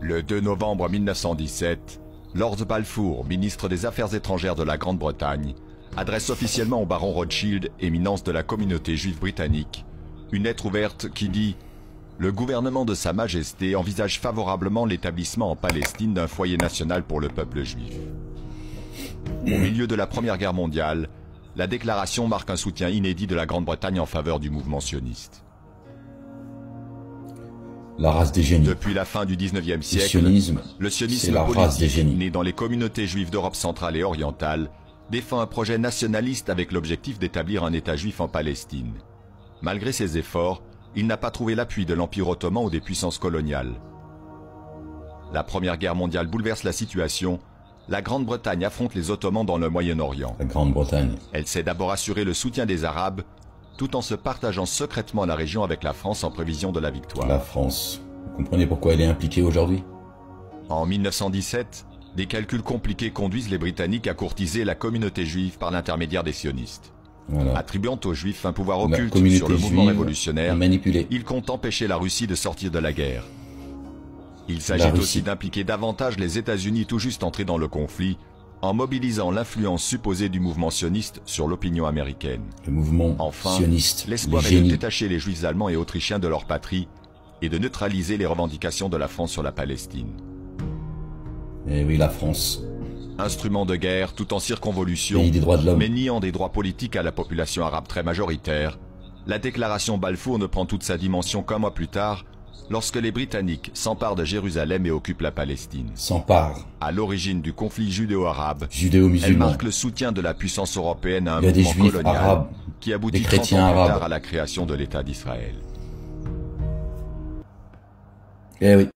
Le 2 novembre 1917, Lord Balfour, ministre des Affaires étrangères de la Grande-Bretagne, adresse officiellement au baron Rothschild, éminence de la communauté juive britannique, une lettre ouverte qui dit « Le gouvernement de Sa Majesté envisage favorablement l'établissement en Palestine d'un foyer national pour le peuple juif. » Au milieu de la Première Guerre mondiale, la déclaration marque un soutien inédit de la Grande-Bretagne en faveur du mouvement sioniste. La race des génies. Depuis la fin du XIXe siècle, le sionisme la race des génies. né dans les communautés juives d'Europe centrale et orientale, défend un projet nationaliste avec l'objectif d'établir un État juif en Palestine. Malgré ses efforts, il n'a pas trouvé l'appui de l'Empire ottoman ou des puissances coloniales. La Première Guerre mondiale bouleverse la situation. La Grande-Bretagne affronte les Ottomans dans le Moyen-Orient. La Grande-Bretagne. Elle s'est d'abord assuré le soutien des Arabes, tout en se partageant secrètement la région avec la France en prévision de la victoire. La France. Vous comprenez pourquoi elle est impliquée aujourd'hui? En 1917, des calculs compliqués conduisent les Britanniques à courtiser la communauté juive par l'intermédiaire des sionistes. Voilà. Attribuant aux Juifs un pouvoir occulte communauté sur le mouvement juive révolutionnaire, manipulée. ils comptent empêcher la Russie de sortir de la guerre. Il s'agit aussi d'impliquer davantage les États-Unis tout juste entrés dans le conflit, en mobilisant l'influence supposée du mouvement sioniste sur l'opinion américaine. Le mouvement sioniste, l'espoir est de détacher les Juifs allemands et autrichiens de leur patrie et de neutraliser les revendications de la France sur la Palestine. Eh oui, la France. Instrument de guerre tout en circonvolution, Pays des droits de l'homme. mais niant des droits politiques à la population arabe très majoritaire, la déclaration Balfour ne prend toute sa dimension qu'un mois plus tard, lorsque les Britanniques s'emparent de Jérusalem et occupent la Palestine. S'emparent. À l'origine du conflit judéo-arabe, Judéo-musulman. elle marque le soutien de la puissance européenne à un Il y a des mouvement juifs colonial arabes, qui aboutit des 30 ans chrétiens plus arabes. tard à la création de l'État d'Israël. Eh oui.